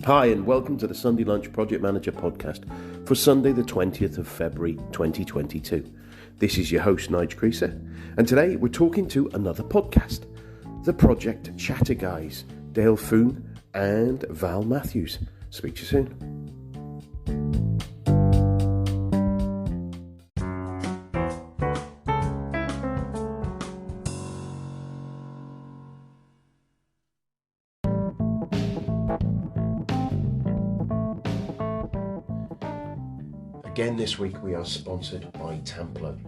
Hi and welcome to the Sunday Lunch Project Manager podcast for Sunday the 20th of February 2022. This is your host Nige, and today we're talking to another podcast, the Project Chatter Guys, Dale Foong and Val Mathews. Speak to you soon. Again this week we are sponsored by Tamplo.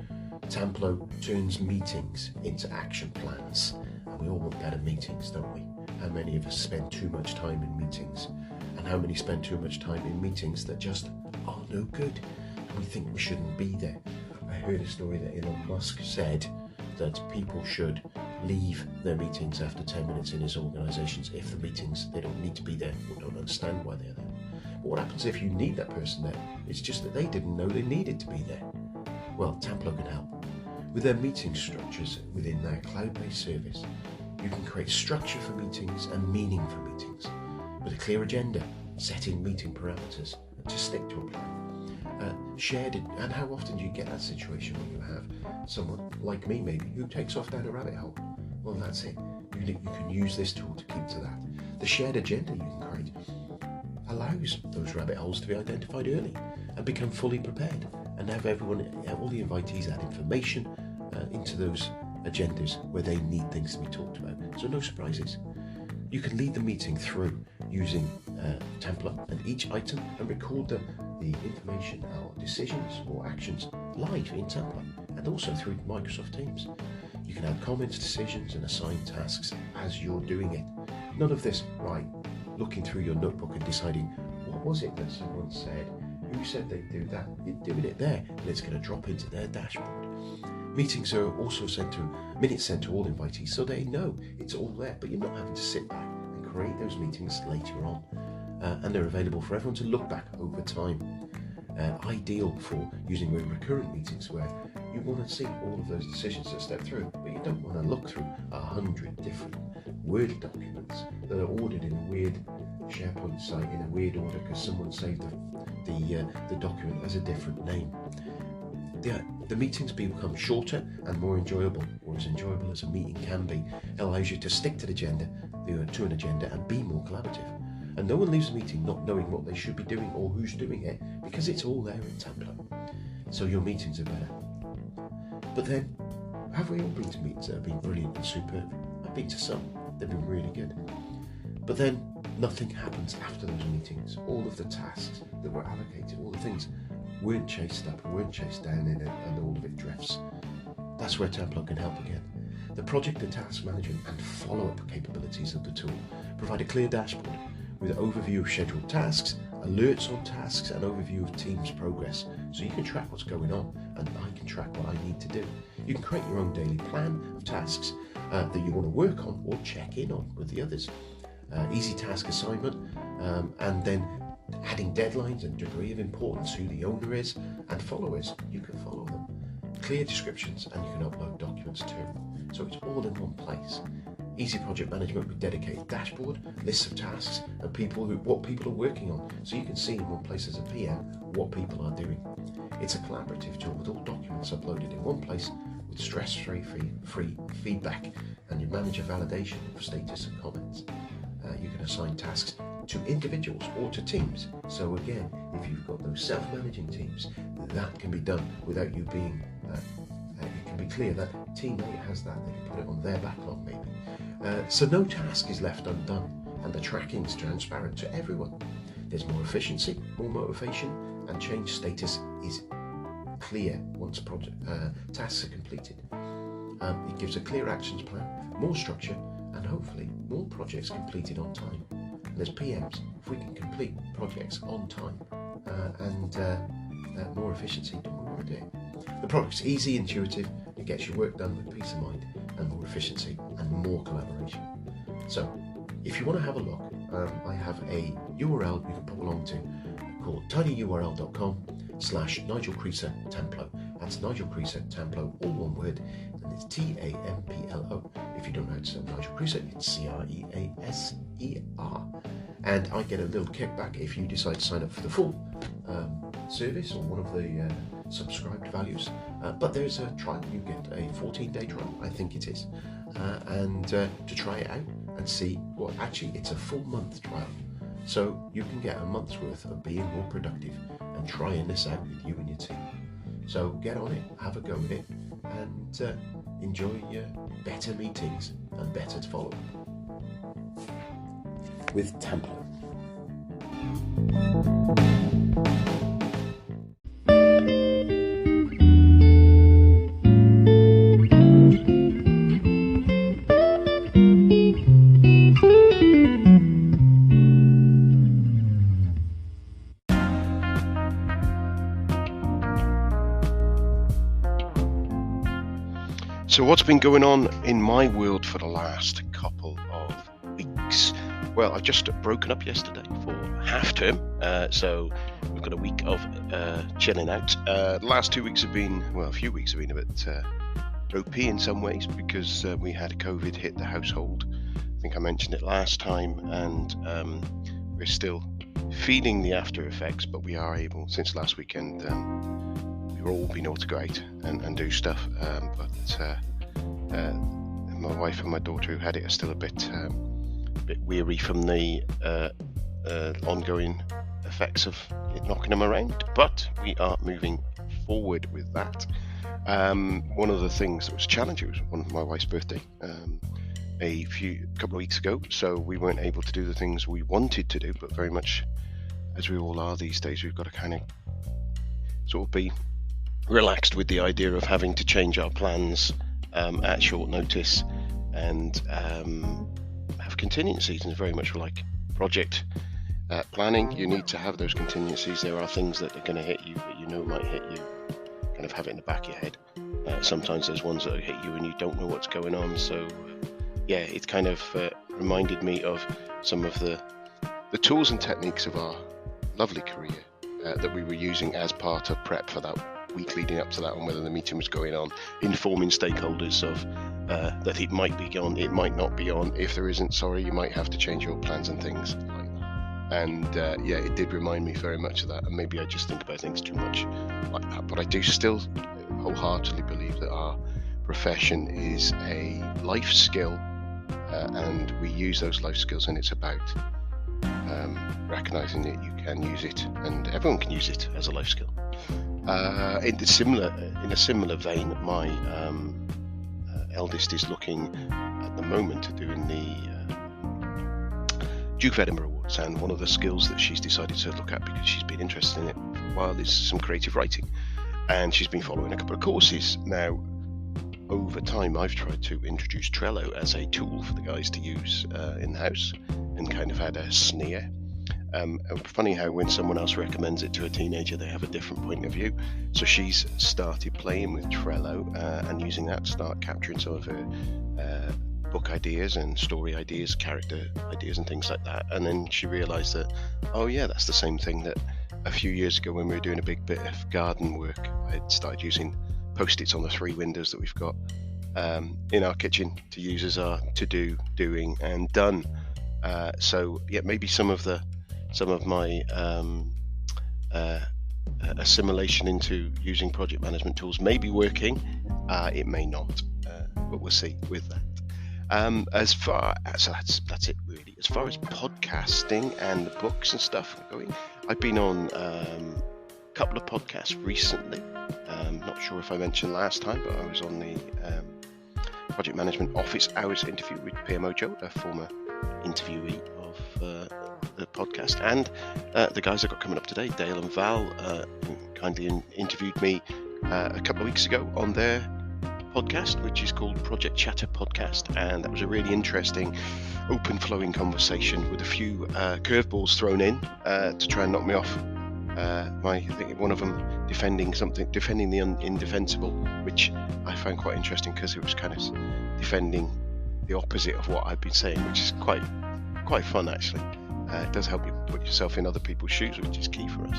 Tamplo turns meetings into action plans, and we all want better meetings, don't we? How many of us spend too much time in meetings, and how many spend too much time in meetings that just are no good, and we think we shouldn't be there. I heard a story that Elon Musk said that people should leave their meetings after 10 minutes in his organisations if the meetings, they don't need to be there or don't understand why they're there. But what happens if you need that person there? It's just that they didn't know they needed to be there. Well, Tamplo can help. With their meeting structures within their cloud-based service, you can create structure for meetings and meaning for meetings, with a clear agenda, setting meeting parameters to stick to a plan. Shared, and how often do you get that situation when you have someone like me maybe who takes off down a rabbit hole? Well, that's it. You can use this tool to keep to that. The shared agenda you can create allows those rabbit holes to be identified early and become fully prepared, and have all the invitees add information into those agendas where they need things to be talked about. So no surprises. You can lead the meeting through using Tamplo and each item and record the information or decisions or actions live in Tamplo and also through Microsoft Teams. You can add comments, decisions and assign tasks as you're doing it. None of this, looking through your notebook and deciding what was it that someone said, who said they'd do that. You're doing it there and it's going to drop into their dashboard. Meetings are also minutes sent to all invitees so they know it's all there, but you're not having to sit back and create those meetings later on. And they're available for everyone to look back over time. Ideal for using recurrent meetings where you want to see all of those decisions that step through, but you don't want to look through 100 different Word documents that are ordered in a weird SharePoint site in a weird order because someone saved the document as a different name. The meetings become shorter and more enjoyable, or as enjoyable as a meeting can be. It allows you to stick to an agenda and be more collaborative. And no one leaves the meeting not knowing what they should be doing or who's doing it, because it's all there in Tamplo. So your meetings are better. But then, have we all been to meetings that have been brilliant and superb? I've been to some. They've been really good. But then nothing happens after those meetings. All of the tasks that were allocated, all the things weren't chased up, weren't chased down in it, and all of it drifts. That's where Tamplo can help again. The project and task management and follow-up capabilities of the tool provide a clear dashboard with an overview of scheduled tasks, alerts on tasks, and overview of team's progress. So you can track what's going on, and I can track what I need to do. You can create your own daily plan of tasks that you want to work on or check in on with the others. Easy task assignment, and then adding deadlines and degree of importance, who the owner is, and followers. You can follow them. Clear descriptions, and you can upload documents too. So it's all in one place. Easy project management with dedicated dashboard, lists of tasks, and what people are working on. So you can see in one place as a PM what people are doing. It's a collaborative tool with all documents uploaded in one place with stress-free feedback, and you manage a validation of status and comments. You can assign tasks to individuals or to teams. So again, if you've got those self-managing teams, that can be done without you being, it can be clear that team A has that, they can put it on their backlog maybe. So no task is left undone, and the tracking is transparent to everyone. There's more efficiency, more motivation, and change status is clear once tasks are completed. It gives a clear actions plan, more structure, and hopefully more projects completed on time. And as PMs, if we can complete projects on time and more efficiency, don't we want to do it? The product's easy, intuitive, it gets your work done with peace of mind and more efficiency and more collaboration. So if you want to have a look, I have a URL you can pop along to called tinyurl.com/Nigel Creaser Tamplo, That's Nigel Preset Tamplo, all one word, and it's Tamplo. If you don't know how to spell Nigel Preset, it's Creaser. And I get a little kickback if you decide to sign up for the full service or one of the subscribed values. But there's a trial. You get a 14-day trial, I think it is, and to try it out and see. Well, actually, it's a full month trial, so you can get a month's worth of being more productive and trying this out with you and your team. So get on it, have a go with it, and enjoy your better meetings and better follow-up with Tamplo. So what's been going on in my world for the last couple of weeks? Well, I've just broken up yesterday for half term, so we've got a week of chilling out. The last 2 weeks have been, well, a few weeks have been a bit OP in some ways because we had COVID hit the household. I think I mentioned it last time, and we're still feeling the after effects, but we are able, since last weekend, we've all been able to go out and do stuff, but my wife and my daughter who had it are still a bit weary from the ongoing effects of it knocking them around, but we are moving forward with that. One of the things that was challenging was one of my wife's birthday a couple of weeks ago, so we weren't able to do the things we wanted to do, but very much as we all are these days, we've got to kind of sort of be relaxed with the idea of having to change our plans at short notice and have contingencies. And it's very much like project planning. You need to have those contingencies. There are things that are going to hit you that you know might hit you. Kind of have it in the back of your head. Sometimes there's ones that hit you and you don't know what's going on. So yeah, it kind of reminded me of some of the tools and techniques of our lovely career that we were using as part of prep for that week leading up to that, and whether the meeting was going on, informing stakeholders of that it might be on, it might not be on. If there isn't, sorry, you might have to change your plans and things like that. And yeah, it did remind me very much of that, and maybe I just think about things too much like that, but I do still wholeheartedly believe that our profession is a life skill, and we use those life skills, and it's about recognizing that you can use it, and everyone can use it as a life skill. In a similar vein, my eldest is looking at the moment at doing the Duke of Edinburgh Awards, and one of the skills that she's decided to look at, because she's been interested in it for a while, is some creative writing, and she's been following a couple of courses. Now, over time, I've tried to introduce Trello as a tool for the guys to use in the house, and kind of had a sneer. Funny how when someone else recommends it to a teenager, they have a different point of view. So she's started playing with Trello and using that to start capturing some of her book ideas and story ideas, character ideas and things like that. And then she realised that, oh yeah, that's the same thing that a few years ago when we were doing a big bit of garden work, I had started using Post-its on the 3 windows that we've got in our kitchen to use as our to-do, doing and done. So yeah, maybe some of my assimilation into using project management tools may be working. It may not, but we'll see with that. As far as that's it really. As far as podcasting and the books and stuff going, I've been on a couple of podcasts recently. Not sure if I mentioned last time, but I was on the Project Management Office Hours interview with PMO Joe, a former interviewee of the podcast, and the guys I got coming up today, Dale and Val, who kindly interviewed me a couple of weeks ago on their podcast, which is called Project Chatter Podcast, and that was a really interesting, open flowing conversation with a few curveballs thrown in to try and knock me off. I think one of them defending the indefensible, which I found quite interesting because it was kind of defending the opposite of what I've been saying, which is quite fun actually. It does help you put yourself in other people's shoes, which is key for us.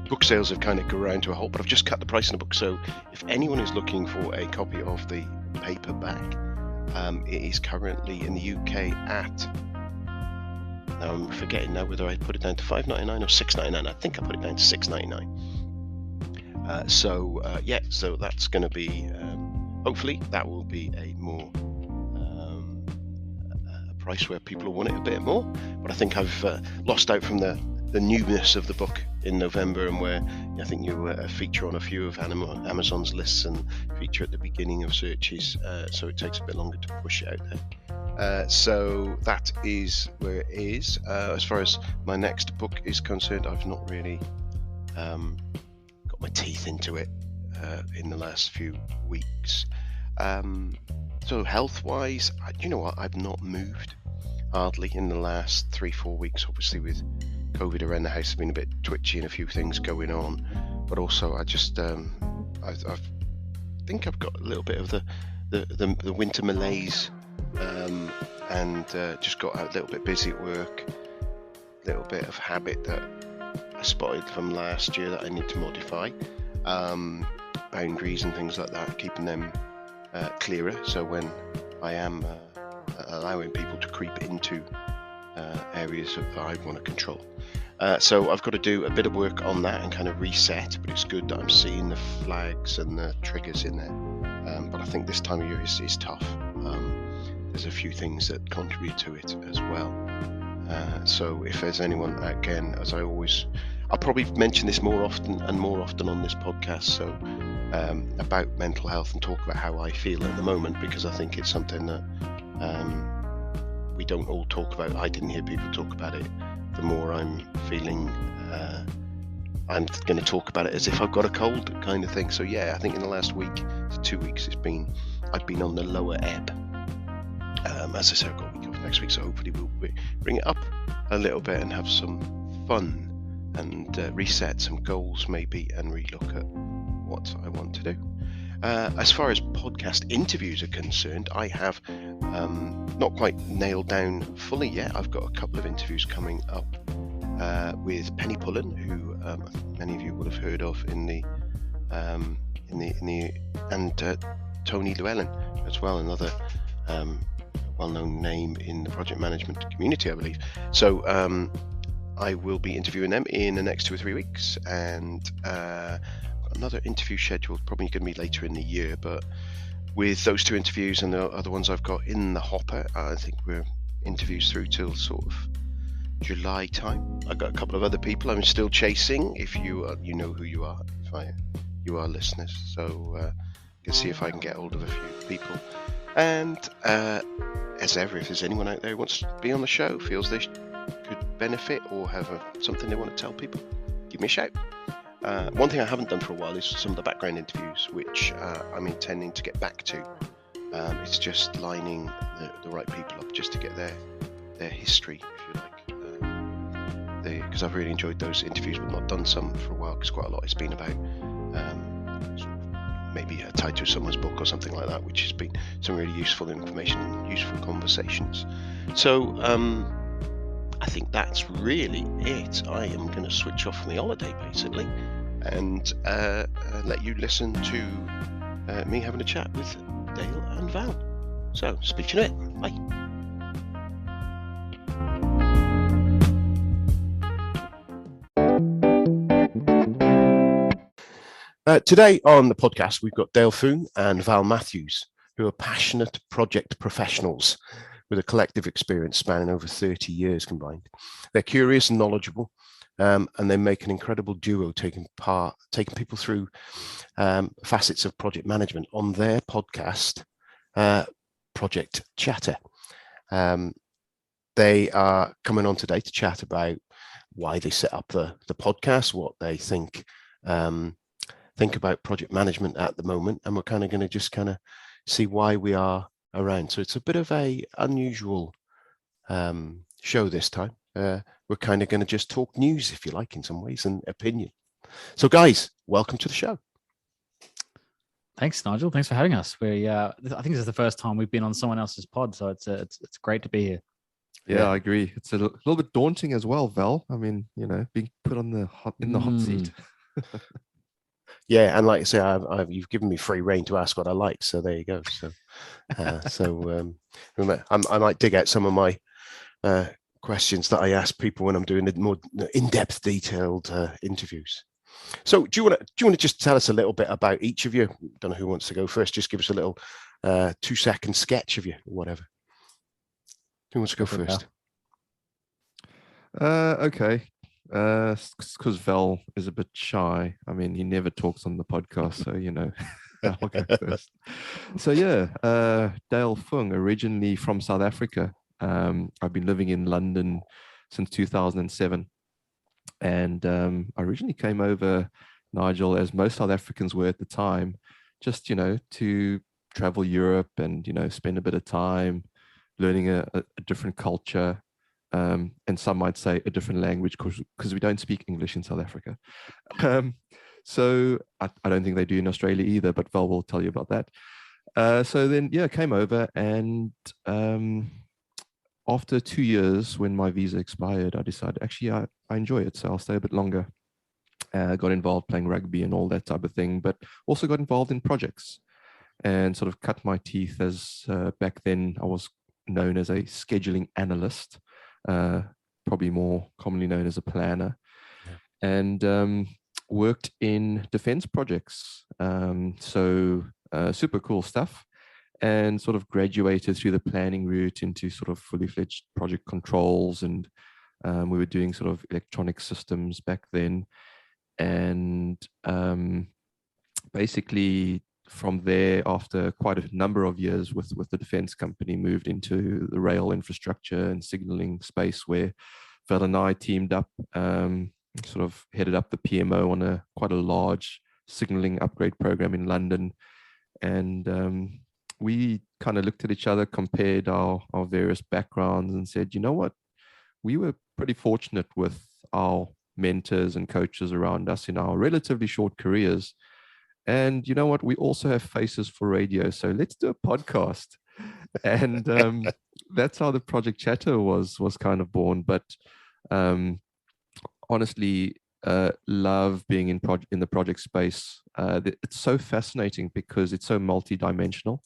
book sales have kind of ground to a halt, but I've just cut the price on the book. So if anyone is looking for a copy of the paperback, it is currently in the UK at, now I'm forgetting now whether I put it down to $5.99 or $6.99. I think I put it down to $6.99. So that's going to be, hopefully that will be a more a price where people will want it a bit more. But I think I've lost out from the newness of the book in November, and where I think you feature on a few of Amazon's lists and feature at the beginning of searches, so it takes a bit longer to push it out there. So that is where it is. As far as my next book is concerned, I've not really got my teeth into it in the last few weeks. So health-wise, you know what? I've not moved hardly in the last 3-4 weeks. Obviously, with COVID around the house, I've been a bit twitchy and a few things going on. But also, I just I think I've got a little bit of the winter malaise. And just got a little bit busy at work, a little bit of habit that I spotted from last year that I need to modify, boundaries and things like that, keeping them clearer, so when I am allowing people to creep into areas that I want to control. So I've got to do a bit of work on that and kind of reset, but it's good that I'm seeing the flags and the triggers in there. But I think this time of year is tough. There's a few things that contribute to it as well. So if there's anyone, again, as I always, I'll probably mention this more often on this podcast, so about mental health and talk about how I feel at the moment, because I think it's something that we don't all talk about. I didn't hear people talk about it. The more I'm feeling, I'm going to talk about it as if I've got a cold kind of thing. So yeah, I think in the last week to 2 weeks, I've been on the lower ebb. As I said, I've got a week off next week, so hopefully we'll bring it up a little bit and have some fun and reset some goals maybe and relook at what I want to do. As far as podcast interviews are concerned, I have not quite nailed down fully yet. I've got a couple of interviews coming up with Penny Pullen, who many of you would have heard of and Tony Llewellyn as well, another well-known name in the project management community, I believe. So I will be interviewing them in the next 2 or 3 weeks, and another interview scheduled probably going to be later in the year. But with those 2 interviews and the other ones I've got in the hopper, I think we're interviews through till sort of July time. I've got a couple of other people I'm still chasing. If you know who you are, you are listeners, so I can see if I can get hold of a few people. And as ever, if there's anyone out there who wants to be on the show, feels they could benefit or have something they want to tell people, give me a shout. One thing I haven't done for a while is some of the background interviews, which I'm intending to get back to. It's just lining the right people up just to get their history, if you like. Because I've really enjoyed those interviews, but not done some for a while, because quite a lot it's been about maybe tied to someone's book or something like that, which has been some really useful information and useful conversations. So I think that's really it. I am going to switch off from the holiday basically and let you listen to me having a chat with Dale and Val. So speak to you in a bit. Bye. Today on the podcast, we've got Dale Foong and Val Mathews, who are passionate project professionals with a collective experience spanning over 30 years combined. They're curious and knowledgeable, and they make an incredible duo taking people through facets of project management on their podcast, Project Chatter. They are coming on today to chat about why they set up the podcast, what they think about project management at the moment, and we're kind of going to just kind of see why we are around. So it's a bit of a unusual show this time. We're kind of going to just talk news, if you like, in some ways, and opinion. So guys, welcome to the show. Thanks, Nigel. Thanks for having us. I think this is the first time we've been on someone else's pod, so it's great to be here. Yeah, I agree. It's a little bit daunting as well, Val. I mean, being put on in the hot seat. Yeah, and like I say, you've given me free reign to ask what I like, so there you go. So, I might dig out some of my questions that I ask people when I'm doing the more in-depth, detailed interviews. So, do you want to just tell us a little bit about each of you? Don't know who wants to go first. Just give us a little 2-second sketch of you, or whatever. Who wants to go first? Okay. Because Val is a bit shy. I mean, he never talks on the podcast, so I'll go first. So yeah, Dale Foong, originally from South Africa. I've been living in London since 2007, and I originally came over, Nigel, as most South Africans were at the time, just to travel Europe and spend a bit of time learning a different culture. And some might say a different language because we don't speak English in South Africa. So I don't think they do in Australia either, but Val will tell you about that. So then, came over, and after 2 years, when my visa expired, I decided actually I enjoy it, so I'll stay a bit longer. Got involved playing rugby and all that type of thing, but also got involved in projects and sort of cut my teeth as back then I was known as a scheduling analyst. Probably more commonly known as a planner, and worked in defense projects. So super cool stuff, and sort of graduated through the planning route into sort of fully fledged project controls, and we were doing sort of electronic systems back then, and basically from there, after quite a number of years with the defense company, moved into the rail infrastructure and signaling space, where Val and I teamed up, sort of headed up the PMO on quite a large signaling upgrade program in London. And we kind of looked at each other, compared our various backgrounds, and said, you know what, we were pretty fortunate with our mentors and coaches around us in our relatively short careers. And you know what? We also have faces for radio, so let's do a podcast. And that's how the Project Chatter was kind of born. But honestly, love being in the project space. It's so fascinating because it's so multidimensional,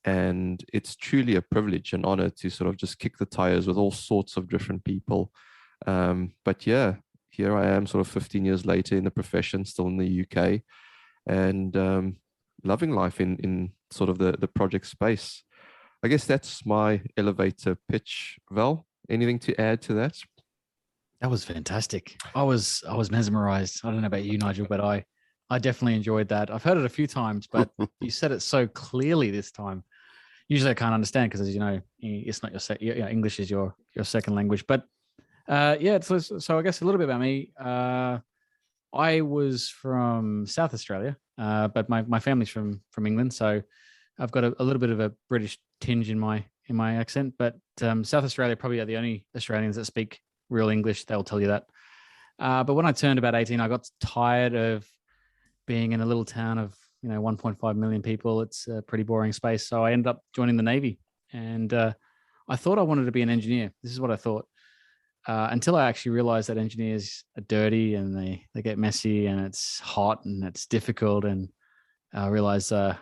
and it's truly a privilege and honor to sort of just kick the tires with all sorts of different people. But yeah, here I am, sort of 15 years later in the profession, still in the UK. And loving life in sort of the project space. I guess that's my elevator pitch. Val, anything to add to that? That was fantastic. I was mesmerized. I don't know about you, Nigel, but I definitely enjoyed that. I've heard it a few times, but you said it so clearly this time. Usually I can't understand because, as you know, it's not English is your second language. But so I guess a little bit about me. I was from South Australia, but my family's from England, so I've got a little bit of a British tinge in my accent. But South Australia probably are the only Australians that speak real English. They'll tell you that. But when I turned about 18, I got tired of being in a little town of 1.5 million people. It's a pretty boring space, so I ended up joining the Navy, and I thought I wanted to be an engineer. This is what I thought. Until I actually realized that engineers are dirty and they get messy and it's hot and it's difficult, and I realized I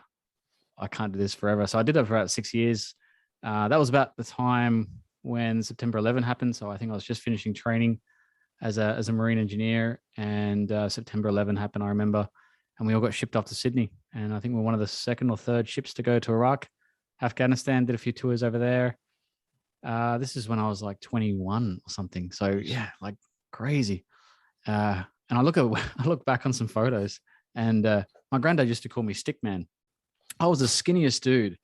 can't do this forever. So I did it for about 6 years. That was about the time when September 11 happened. So I think I was just finishing training as a marine engineer, and September 11 happened, I remember, and we all got shipped off to Sydney. And I think we're one of the second or third ships to go to Iraq, Afghanistan, did a few tours over there. This is when I was like 21 or something. So yeah, like crazy. And I look back on some photos, and my granddad used to call me Stick Man. I was the skinniest dude.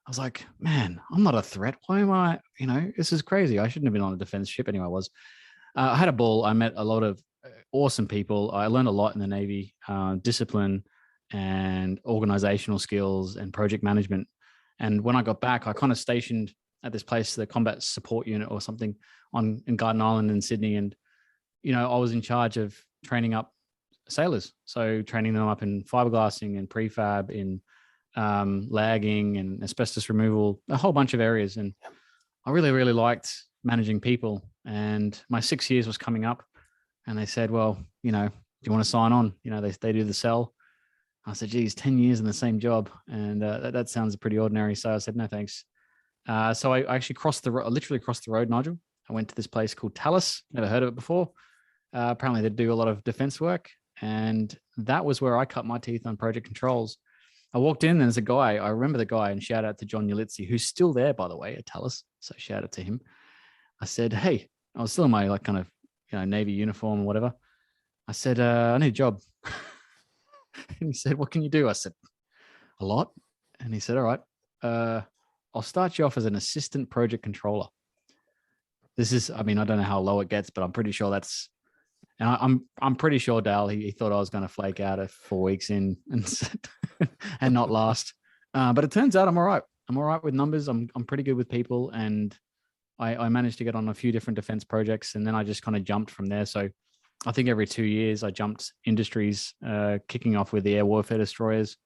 I was like, man, I'm not a threat. Why am I? This is crazy. I shouldn't have been on a defense ship. Anyway, I was. I had a ball. I met a lot of awesome people. I learned a lot in the Navy, discipline and organizational skills and project management. And when I got back, I kind of stationed at this place, the combat support unit or something in Garden Island in Sydney. And, I was in charge of training up sailors. So training them up in fiberglassing and prefab, in lagging and asbestos removal, a whole bunch of areas. And I really, really liked managing people. And my 6 years was coming up, and they said, well, do you want to sign on? You know, they do the sell. I said, geez, 10 years in the same job. And that sounds pretty ordinary. So I said, no, thanks. So I actually literally crossed the road, Nigel. I went to this place called Talus. Never heard of it before. Apparently they do a lot of defense work. And that was where I cut my teeth on project controls. I walked in and there's a guy, I remember the guy, and shout out to John Ulitzi, who's still there, by the way, at Talus. So shout out to him. I said, hey, I was still in my like kind of, you know, Navy uniform or whatever. I said, I need a job. And he said, what can you do? I said, a lot. And he said, all right, I'll start you off as an assistant project controller. This is, I mean, I don't know how low it gets, but I'm pretty sure that's, and I'm pretty sure Dale, he thought I was going to flake out at 4 weeks in and not last. But it turns out I'm all right. I'm all right with numbers. I'm pretty good with people. And I managed to get on a few different defense projects. And then I just kind of jumped from there. So I think every 2 years I jumped industries, kicking off with the air warfare destroyers,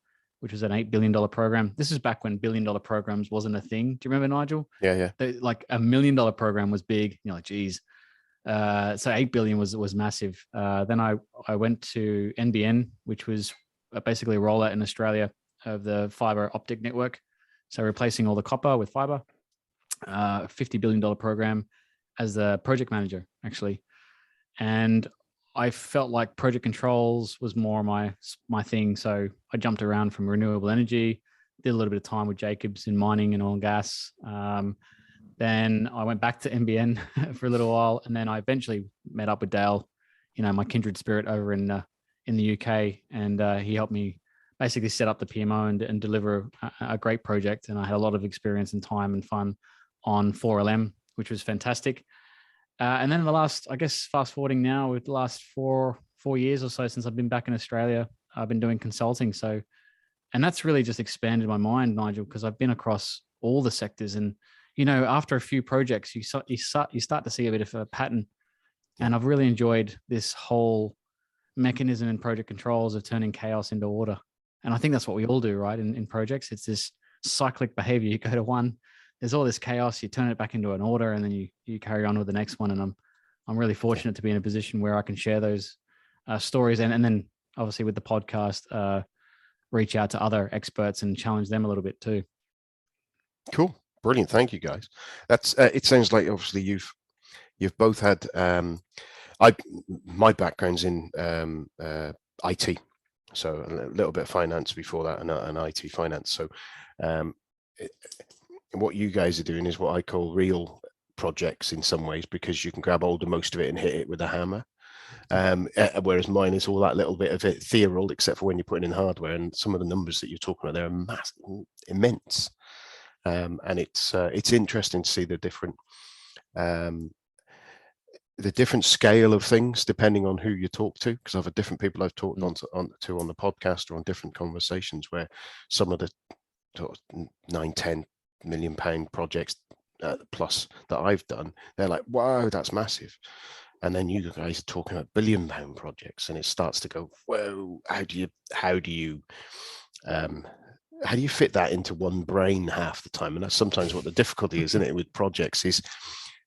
which was an $8 billion program. This is back when $1 billion programs wasn't a thing. Do you remember, Nigel? Yeah. Like $1 million program was big. You're like, geez. So 8 billion was massive. Then I went to NBN, which was basically a rollout in Australia of the fiber optic network. So replacing all the copper with fiber. $50 billion program as the project manager, actually. And I felt like project controls was more my thing. So I jumped around from renewable energy, did a little bit of time with Jacobs in mining and oil and gas. Then I went back to NBN for a little while, and then I eventually met up with Dale, you know, my kindred spirit over in the UK, and he helped me basically set up the PMO and deliver a great project. And I had a lot of experience and time and fun on 4LM, which was fantastic. And then in the last, I guess, fast forwarding now, with the last four years or so since I've been back in Australia, I've been doing consulting. So, and that's really just expanded my mind, Nigel, because I've been across all the sectors. And, you know, after a few projects, you start to see a bit of a pattern. And I've really enjoyed this whole mechanism in project controls of turning chaos into order. And I think that's what we all do, right? In projects, it's this cyclic behavior. You go to one, there's all this chaos, you turn it back into an order, and then you carry on with the next one. And I'm really fortunate to be in a position where I can share those stories, and then obviously with the podcast, reach out to other experts and challenge them a little bit too. Cool, brilliant, thank you guys. That's it. Sounds like obviously you've both had my background's in IT, so a little bit of finance before that, and IT finance. So what you guys are doing is what I call real projects in some ways, because you can grab hold of most of it and hit it with a hammer. Whereas mine is all that little bit of it ethereal, except for when you're putting in hardware, and some of the numbers that you're talking about, they're massive, immense. And it's interesting to see the different scale of things depending on who you talk to, because I've had different people I've talked on the podcast or on different conversations, where some of the 9-10 million pound projects plus that I've done, they're like, wow, that's massive. And then you guys are talking about £1 billion projects, and it starts to go, whoa, how do you fit that into one brain half the time? And that's sometimes what the difficulty is, isn't it, with projects, is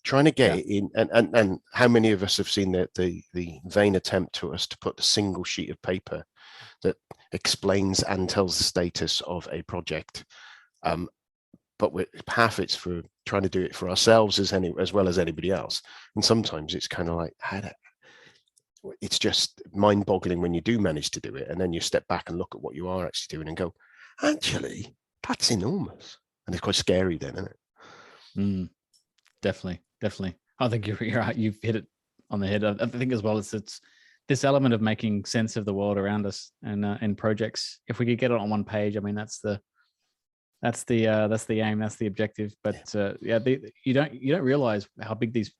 trying to get it in. And how many of us have seen the vain attempt to us to put a single sheet of paper that explains and tells the status of a project, but half it's for trying to do it for ourselves as well as anybody else. And sometimes it's kind of like, it's just mind-boggling when you do manage to do it, and then you step back and look at what you are actually doing and go, actually, that's enormous. And it's quite scary then, isn't it? Definitely. I think you're right. You've hit it on the head. I think as well, it's this element of making sense of the world around us, and projects. If we could get it on one page, I mean, that's the aim, that's the objective. But you don't realize how big these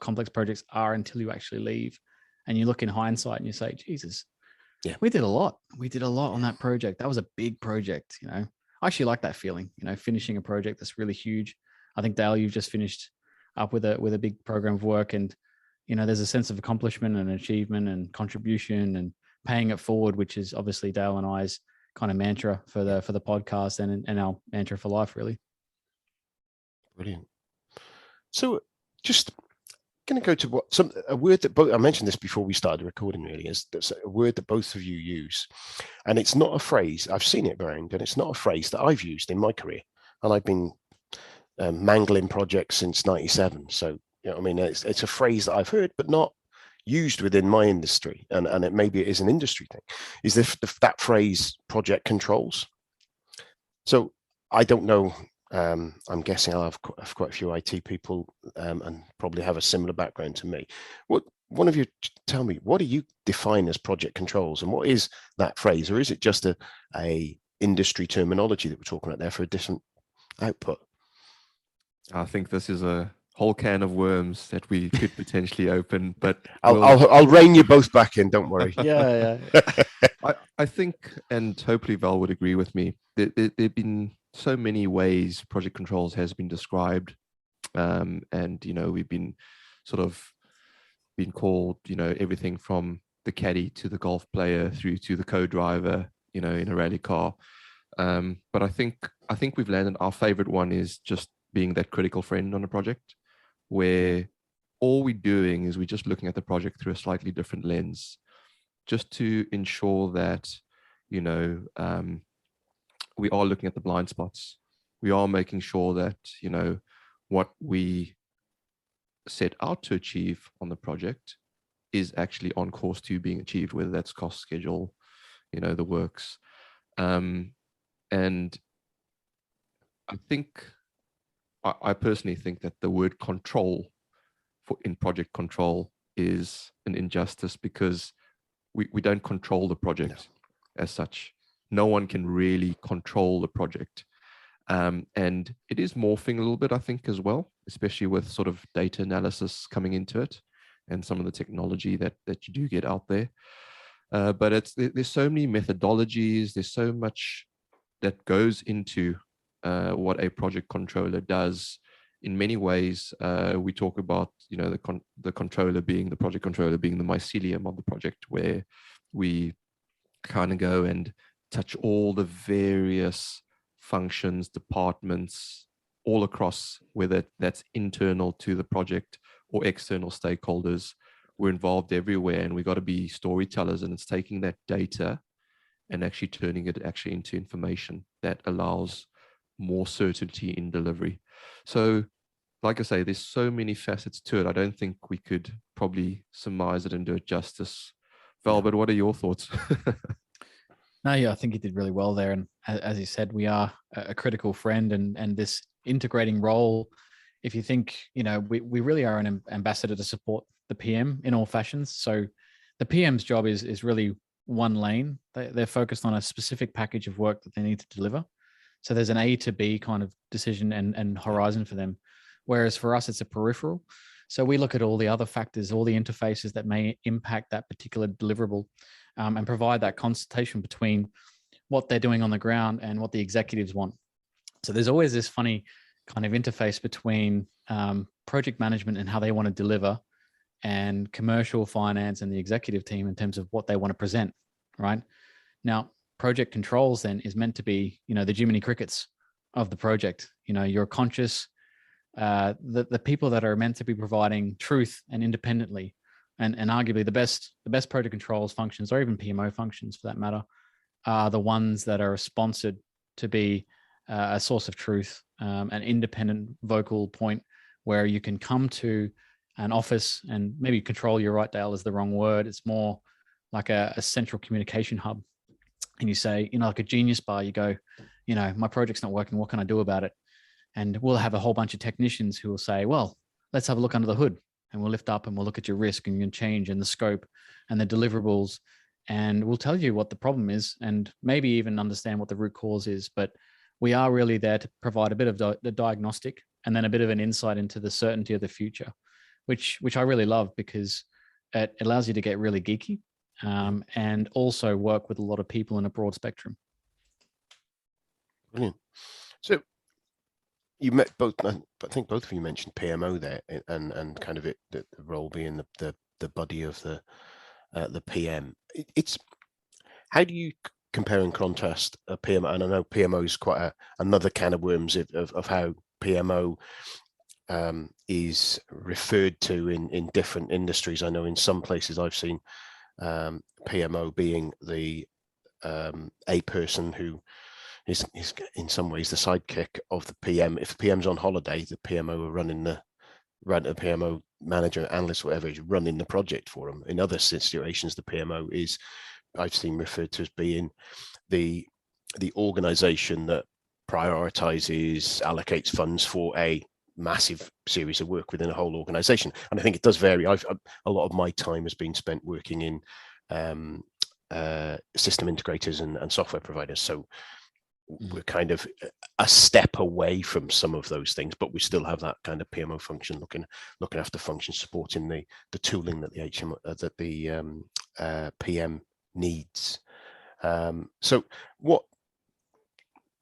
complex projects are until you actually leave, and you look in hindsight and you say, Jesus, we did a lot. We did a lot on that project. That was a big project. You know, I actually like that feeling. You know, finishing a project that's really huge. I think, Dale, you've just finished up with a big program of work, and you know, there's a sense of accomplishment and achievement and contribution and paying it forward, which is obviously Dale and I's kind of mantra for the podcast and our mantra for life, really. Brilliant. So just going to go to a word that I mentioned this before we started recording. Really, is that's a word that both of you use, and it's not a phrase. I've seen it around, and it's not a phrase that I've used in my career, and I've been mangling projects since '97. So I mean, it's a phrase that I've heard, but not used within my industry, and maybe it is an industry thing. Is that phrase project controls? So I don't know. I'm guessing I'll have quite a few IT people and probably have a similar background to me. One of you tell me, what do you define as project controls, and what is that phrase, or is it just a industry terminology that we're talking about there for a different output? I think this is a whole can of worms that we could potentially open, but I'll rein you both back in. Don't worry. Yeah. I think, and hopefully Val would agree with me, there've been so many ways project controls has been described, and we've been called everything from the caddy to the golf player through to the co-driver in a rally car, but I think we've landed our favorite one is just being that critical friend on a project, where all we're doing is we're just looking at the project through a slightly different lens, just to ensure that we are looking at the blind spots. We are making sure that what we set out to achieve on the project is actually on course to being achieved, whether that's cost, schedule, the works. And I personally think that the word control in project control is an injustice, because we don't control the project as such. No one can really control the project. And it is morphing a little bit, I think, as well, especially with sort of data analysis coming into it and some of the technology that you do get out there. But there's so many methodologies, there's so much that goes into what a project controller does. In many ways, we talk about the project controller being the mycelium of the project, where we kind of go and touch all the various functions, departments, all across, whether that's internal to the project or external stakeholders. We're involved everywhere, and we've got to be storytellers, and it's taking that data and actually turning it into information that allows more certainty in delivery. So like I say, there's so many facets to it. I don't think we could probably surmise it and do it justice. Val, but what are your thoughts? No, yeah, I think you did really well there. And as you said, we are a critical friend, and this integrating role, if you think, we really are an ambassador to support the PM in all fashions. So the PM's job is really one lane. They're focused on a specific package of work that they need to deliver. So there's an A to B kind of decision and horizon for them. Whereas for us, it's a peripheral. So we look at all the other factors, all the interfaces that may impact that particular deliverable, and provide that consultation between what they're doing on the ground and what the executives want. So there's always this funny kind of interface between project management and how they want to deliver, and commercial finance and the executive team in terms of what they want to present, right? Now, project controls then is meant to be, the Jiminy Crickets of the project. You're conscious, the people that are meant to be providing truth and independently, and arguably the best project controls functions, or even PMO functions for that matter, are the ones that are sponsored to be a source of truth, an independent vocal point where you can come to an office, and maybe control, you're right, Dale, is the wrong word. It's more like a central communication hub. And you say, like a Genius Bar, you go, my project's not working. What can I do about it? And we'll have a whole bunch of technicians who will say, well, let's have a look under the hood, and we'll lift up and we'll look at your risk and your change and the scope and the deliverables. And we'll tell you what the problem is, and maybe even understand what the root cause is. But we are really there to provide a bit of the diagnostic, and then a bit of an insight into the certainty of the future, which I really love, because it allows you to get really geeky, and also work with a lot of people in a broad spectrum. Brilliant. So you met both, I think both of you mentioned PMO there, and kind of the role being the buddy of the PM. It's how do you compare and contrast a PMO? And I know PMO is quite another can of worms of how PMO is referred to in different industries. I know in some places I've seen PMO being the a person who is in some ways the sidekick of the PM. If the PM's on holiday, the PMO are running the PMO manager, analyst, whatever, is running the project for them. In other situations, the PMO is, I've seen referred to as being the organization that prioritizes, allocates funds for a massive series of work within a whole organization. And I think it does vary. A lot of my time has been spent working in system integrators and software providers. So we're kind of a step away from some of those things, but we still have that kind of PMO function, looking after functions, supporting the tooling that the PM needs. So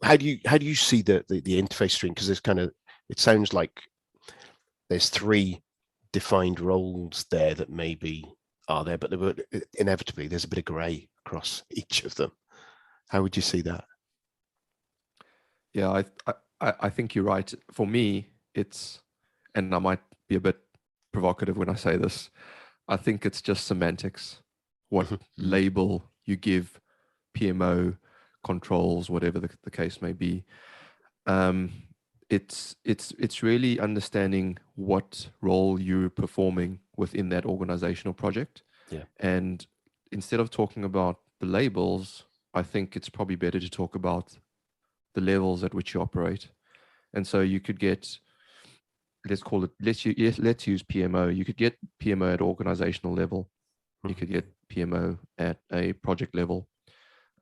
how do you see the interface stream? Because it sounds like there's 3 defined roles there that maybe are there, but inevitably there's a bit of grey across each of them. How would you see that? Yeah, I think you're right. For me, it's, and I might be a bit provocative when I say this, I think it's just semantics. What label you give PMO, controls, whatever the case may be. It's really understanding what role you're performing within that organizational project. Yeah. And instead of talking about the labels, I think it's probably better to talk about the levels at which you operate. And so you could get, let's use PMO. You could get PMO at organizational level. You could get PMO at a project level.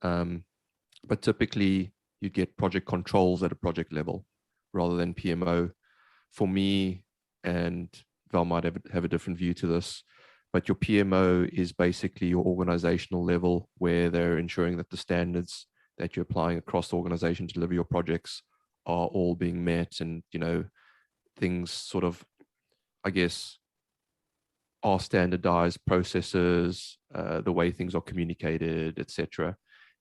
But typically you get project controls at a project level rather than PMO. For me, and Val might have a different view to this, but your PMO is basically your organizational level where they're ensuring that the standards that you're applying across the organization to deliver your projects are all being met, and things sort of, I guess, are standardized processes, the way things are communicated, etc.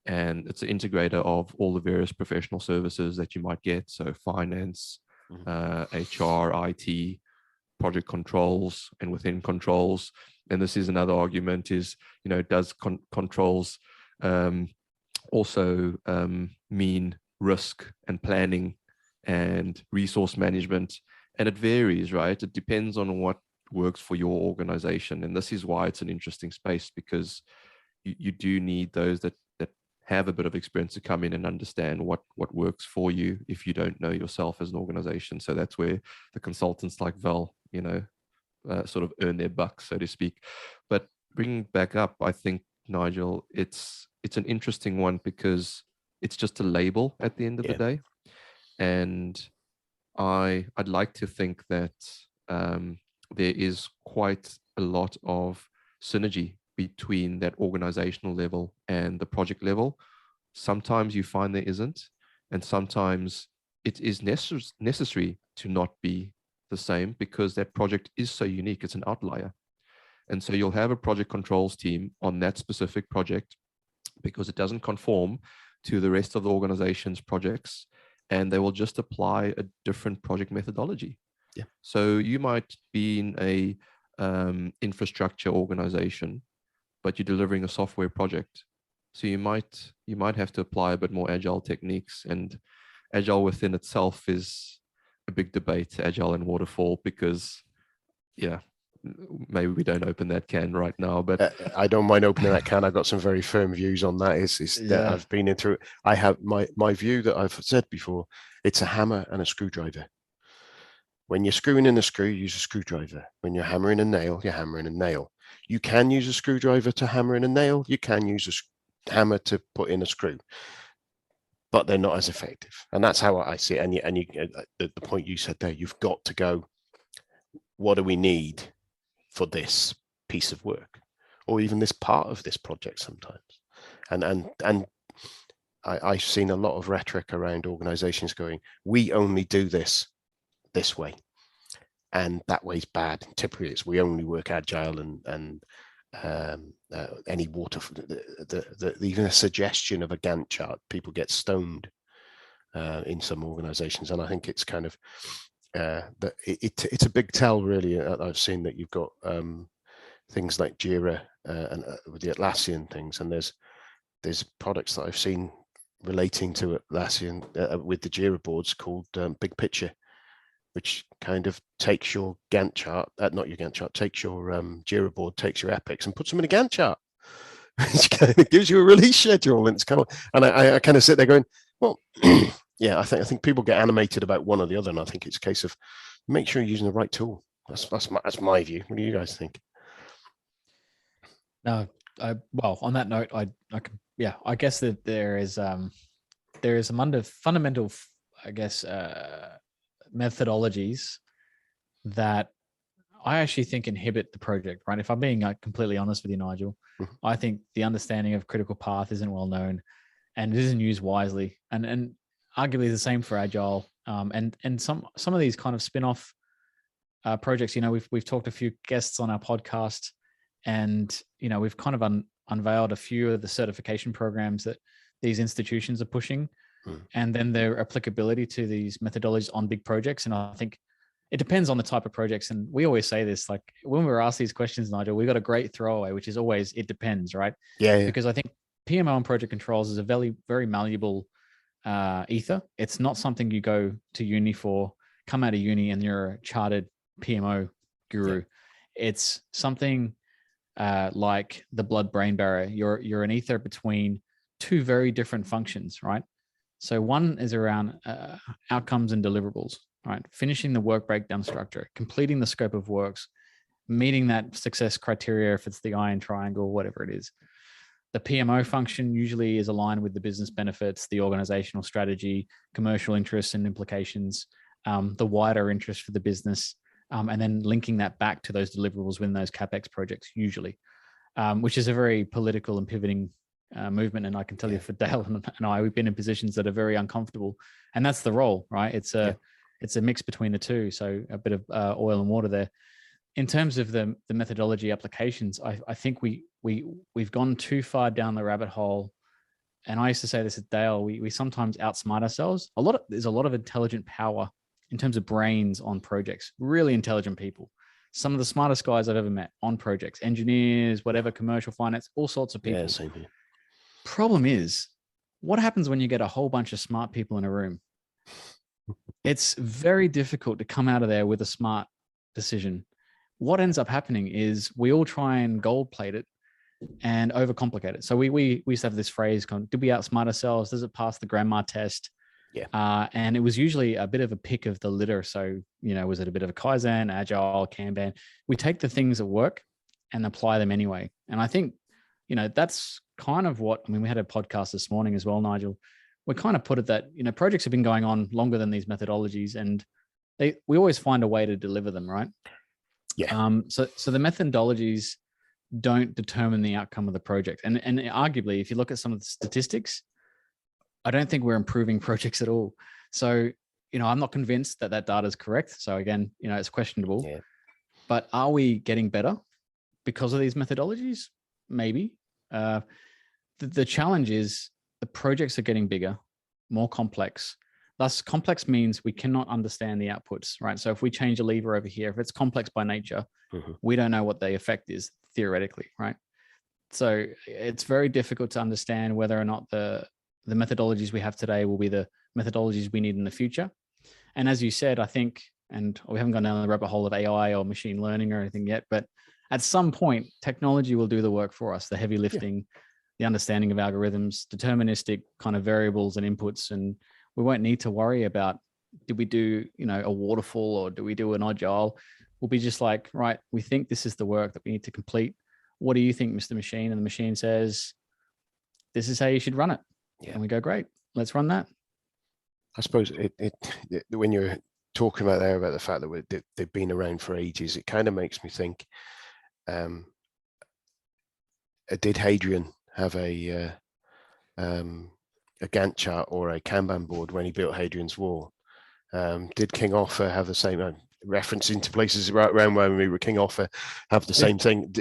And it's an integrator of all the various professional services that you might get. So finance, HR, IT, project controls, and within controls. And this is another argument is, does controls also mean risk and planning and resource management? And it varies, right? It depends on what works for your organization. And this is why it's an interesting space, because you do need those that have a bit of experience to come in and understand what works for you if you don't know yourself as an organization. So that's where the consultants like Val, sort of earn their bucks, so to speak. But bringing back up, I think, Nigel, it's an interesting one because it's just a label at the end of the day. And I'd like to think that there is quite a lot of synergy between that organizational level and the project level. Sometimes you find there isn't, and sometimes it is necessary to not be the same because that project is so unique. It's an outlier. And so you'll have a project controls team on that specific project because it doesn't conform to the rest of the organization's projects, and they will just apply a different project methodology. Yeah. So you might be in a infrastructure organization, but you're delivering a software project. So you might have to apply a bit more agile techniques, and agile within itself is a big debate, agile and waterfall, because maybe we don't open that can right now, but I don't mind opening that can. I've got some very firm views on that. That I've been in through. I have my view that I've said before. It's a hammer and a screwdriver. When you're screwing in a screw, you use a screwdriver. When you're hammering a nail, you're hammering a nail. You can use a screwdriver to hammer in a nail. You can use a hammer to put in a screw, but they're not as effective. And that's how I see it. And the point you said there, you've got to go, what do we need for this piece of work, or even this part of this project sometimes? And I've seen a lot of rhetoric around organizations going, we only do this way, and that way's bad. Typically it's we only work agile, and any even a suggestion of a Gantt chart, people get stoned in some organizations. And I think it's kind of, that it's a big tell, really. I've seen that you've got things like Jira and with the Atlassian things, and there's products that I've seen relating to Atlassian with the Jira boards called Big Picture, which kind of takes your Gantt chart, not your Gantt chart, takes your Jira board, takes your epics and puts them in a Gantt chart, which kind of gives you a release schedule. And it's kind of, and I kind of sit there going, well, yeah, I think people get animated about one or the other, and I think it's a case of make sure you're using the right tool. That's my view. What do you guys think? No, well, on that note, I guess that there is some fundamental, I guess, methodologies that I actually think inhibit the project, right? If I'm being completely honest with you, Nigel, I think the understanding of critical path isn't well known and it isn't used wisely. And arguably the same for Agile. And some of these kind of spin-off projects, we've talked to a few guests on our podcast, and, we've kind of unveiled a few of the certification programs that these institutions are pushing, and then their applicability to these methodologies on big projects. And I think it depends on the type of projects. And we always say this, like when we're asked these questions, Nigel, we got a great throwaway, which is always, it depends, right? Yeah. Because I think PMO and project controls is a very, very malleable ether. It's not something you go to uni for, come out of uni and you're a chartered PMO guru. Yeah. It's something like the blood-brain barrier. You're an ether between two very different functions, right? So one is around outcomes and deliverables, right? Finishing the work breakdown structure, completing the scope of works, meeting that success criteria if it's the iron triangle, whatever it is. The PMO function usually is aligned with the business benefits, the organizational strategy, commercial interests and implications, the wider interest for the business, and then linking that back to those deliverables within those CapEx projects usually, which is a very political and pivoting movement. And I can tell you for Dale and I, we've been in positions that are very uncomfortable, and that's the role, right? It's a mix between the two. So a bit of oil and water there. In terms of the methodology applications, I think we've gone too far down the rabbit hole. And I used to say this at Dale, we sometimes outsmart ourselves. There's a lot of intelligent power in terms of brains on projects, really intelligent people. Some of the smartest guys I've ever met on projects, engineers, whatever, commercial finance, all sorts of people. Yeah, same here. Problem is, what happens when you get a whole bunch of smart people in a room? It's very difficult to come out of there with a smart decision. What ends up happening is we all try and gold plate it and overcomplicate it. So we used to have this phrase, did we outsmart ourselves? Does it pass the grandma test? Yeah. And it was usually a bit of a pick of the litter. So, was it a bit of a Kaizen, Agile, Kanban? We take the things that work and apply them anyway. And I think, that's kind of we had a podcast this morning as well, Nigel. We kind of put it that, projects have been going on longer than these methodologies, and we always find a way to deliver them, right? Yeah. So the methodologies don't determine the outcome of the project. And arguably, if you look at some of the statistics, I don't think we're improving projects at all. So, I'm not convinced that data is correct. So again, it's questionable. Yeah. But are we getting better because of these methodologies? Maybe. The challenge is the projects are getting bigger, more complex. Thus, complex means we cannot understand the outputs, right? So if we change a lever over here, if it's complex by nature, we don't know what the effect is theoretically, right? So it's very difficult to understand whether or not the methodologies we have today will be the methodologies we need in the future. And as you said, I think, and we haven't gone down the rabbit hole of AI or machine learning or anything yet, but at some point, technology will do the work for us, the heavy lifting, the understanding of algorithms, deterministic kind of variables and inputs. And we won't need to worry about, did we do, a waterfall or do we do an agile? We'll be just like, right, we think this is the work that we need to complete. What do you think, Mr. Machine? And the machine says, this is how you should run it. Yeah. And we go, great, let's run that. I suppose when you're talking about the fact that they've been around for ages, it kind of makes me think, did Hadrian have a Gantt chart or a Kanban board when he built Hadrian's Wall? Did King Offa have the same, referencing to places right around where we were, King Offa have the same thing?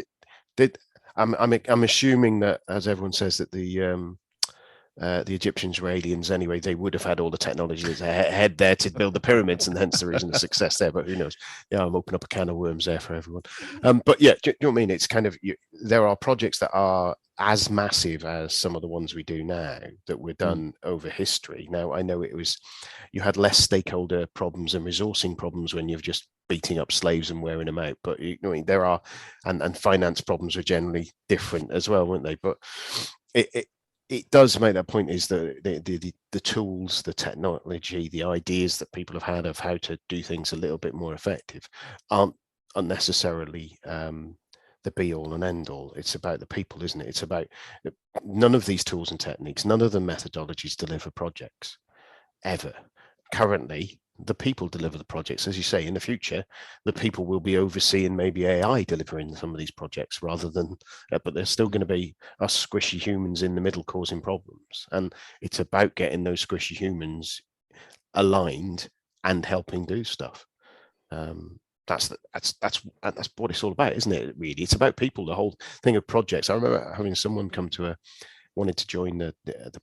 I'm assuming that, as everyone says, that the the Egyptians were aliens anyway. They would have had all the technology that's ahead there to build the pyramids, and hence the reason of success there. But who knows? Yeah, I'm opening up a can of worms there for everyone. But yeah, do you know what I mean? It's kind of there are projects that are as massive as some of the ones we do now that were done over history. Now, I know you had less stakeholder problems and resourcing problems when you're just beating up slaves and wearing them out. But you know, there are, and finance problems are generally different as well, weren't they? But it does make that point, is that the tools, the technology, the ideas that people have had of how to do things a little bit more effective aren't unnecessarily the be all and end all. It's about the people, isn't it? It's about none of these tools and techniques, none of the methodologies deliver projects ever. Currently, the people deliver the projects. As you say, in the future, the people will be overseeing maybe AI delivering some of these projects rather than, but there's still going to be us squishy humans in the middle causing problems. And it's about getting those squishy humans aligned and helping do stuff. That's what it's all about, isn't it? Really, it's about people. The whole thing of projects. I remember having someone come to wanted to join the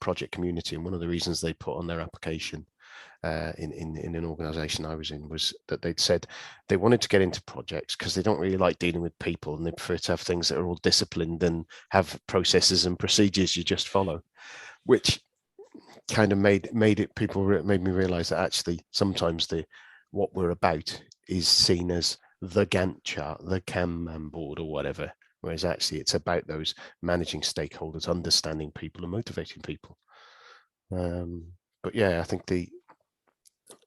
project community, and one of the reasons they put on their application in an organization I was in was that they'd said they wanted to get into projects because they don't really like dealing with people, and they prefer to have things that are all disciplined and have processes and procedures you just follow, which kind of made me realize that actually sometimes what we're about is seen as the Gantt chart, the Kanban board or whatever, whereas actually it's about those managing stakeholders, understanding people and motivating people. But yeah, I think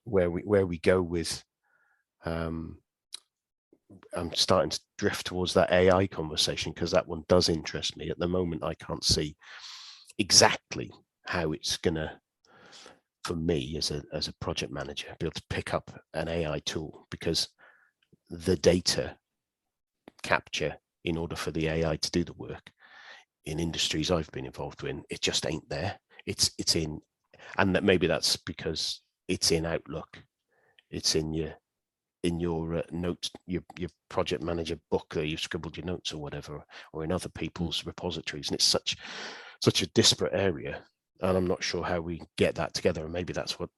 where we go with I'm starting to drift towards that AI conversation, because that one does interest me. At the moment, I can't see exactly how it's gonna, for me as a project manager, be able to pick up an AI tool, because the data capture in order for the AI to do the work in industries I've been involved in, it just ain't there. It's in, and that maybe that's because it's in Outlook, it's in your notes, your project manager book that you've scribbled your notes or whatever, or in other people's repositories, and it's such a disparate area, and I'm not sure how we get that together. And maybe that's what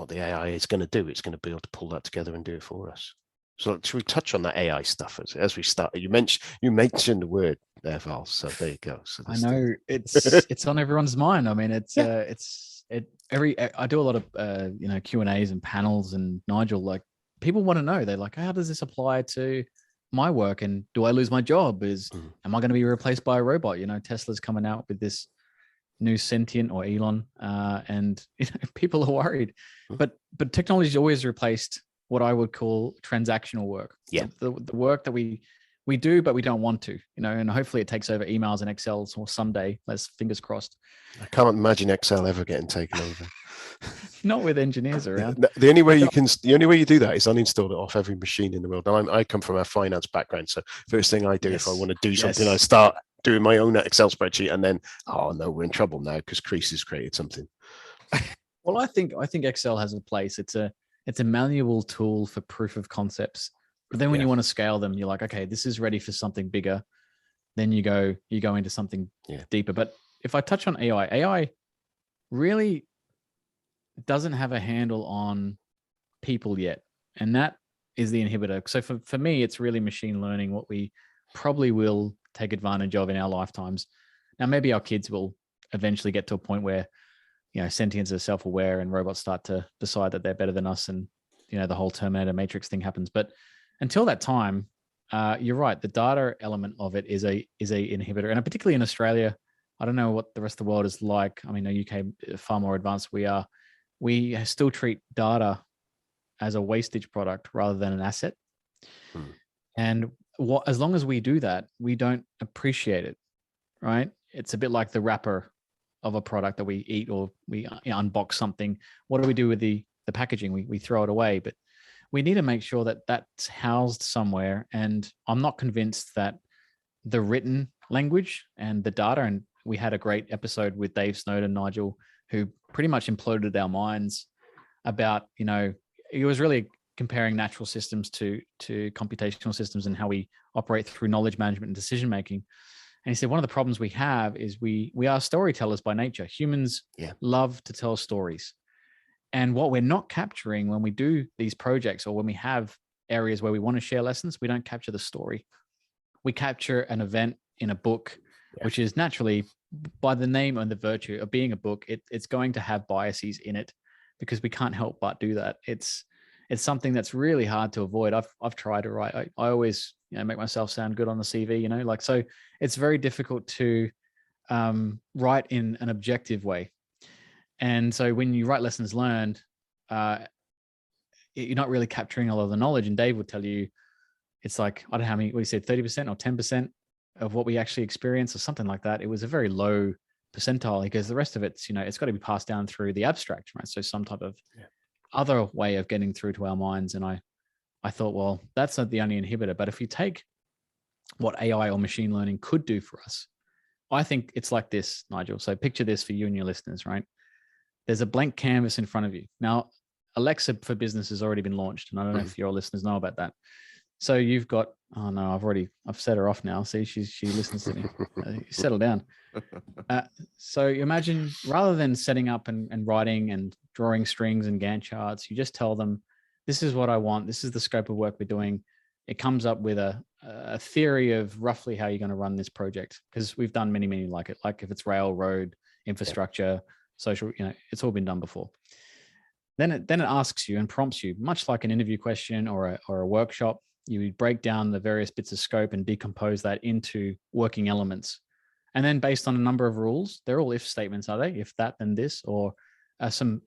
the AI is going to do. It's going to be able to pull that together and do it for us. So should we touch on that AI stuff as we start? You mentioned the word there, Val. So there you go. So I know it's on everyone's mind. I mean, I do a lot of Q&As and panels, and Nigel, like, people want to know. They're like, how does this apply to my work? And do I lose my job? Am I going to be replaced by a robot? You know, Tesla's coming out with this new sentient, or Elon, and people are worried. But technology's always replaced what I would call transactional work. Yeah, the work that we do, but we don't want to, and hopefully it takes over emails and Excels, or someday, let's fingers crossed. I can't imagine Excel ever getting taken over. Not with engineers around. The only way you do that is uninstall it off every machine in the world. And I come from a finance background, so first thing I do, if I want to do something, I start doing my own Excel spreadsheet, and then, oh no, we're in trouble now because Crease has created something. Well, I think Excel has a place. It's a malleable tool for proof of concepts. But then when you want to scale them, you're like, okay, this is ready for something bigger. Then you go into something deeper. But if I touch on AI really doesn't have a handle on people yet. And that is the inhibitor. So for me, it's really machine learning, what we probably will take advantage of in our lifetimes. Now, maybe our kids will eventually get to a point where, sentients are self-aware and robots start to decide that they're better than us, and, the whole Terminator Matrix thing happens. But until that time, you're right. The data element of it is a inhibitor. And particularly in Australia, I don't know what the rest of the world is like. I mean, the UK is far more advanced we are. We still treat data as a wastage product rather than an asset. And as long as we do that, we don't appreciate it, right? It's a bit like the wrapper of a product that we eat, or we unbox something. What do we do with the packaging? We throw it away, but we need to make sure that that's housed somewhere. And I'm not convinced that the written language and the data, and we had a great episode with Dave Snowden, Nigel, who pretty much imploded our minds about, he was really comparing natural systems to computational systems and how we operate through knowledge management and decision making. And he said, one of the problems we have is we are storytellers by nature. Humans love to tell stories. And what we're not capturing when we do these projects, or when we have areas where we want to share lessons, we don't capture the story. We capture an event in a book, which is naturally, by the name and the virtue of being a book, it's going to have biases in it, because we can't help but do that. It's something that's really hard to avoid. I've tried to write. I always make myself sound good on the CV, so it's very difficult to write in an objective way. And so when you write lessons learned, you're not really capturing a lot of the knowledge. And Dave would tell you, it's like, I don't know how many, what he said, 30% or 10% of what we actually experience, or something like that. It was a very low percentile, because the rest of it's, it's got to be passed down through the abstract, right? So some type of other way of getting through to our minds. And I thought, well, that's not the only inhibitor. But if you take what AI or machine learning could do for us, I think it's like this, Nigel. So picture this for you and your listeners, right? There's a blank canvas in front of you. Now, Alexa for Business has already been launched, and I don't know if your listeners know about that. So you've got, oh no, I've set her off now. See, she listens to me. Settle down. So you imagine, rather than setting up and writing and drawing strings and Gantt charts, you just tell them, this is what I want. This is the scope of work we're doing. It comes up with a theory of roughly how you're going to run this project, because we've done many, many like it. Like if it's rail, road, infrastructure, social, it's all been done before. Then it asks you and prompts you, much like an interview question or a workshop. You would break down the various bits of scope and decompose that into working elements. And then based on a number of rules, they're all if statements, are they? If that, then this, or some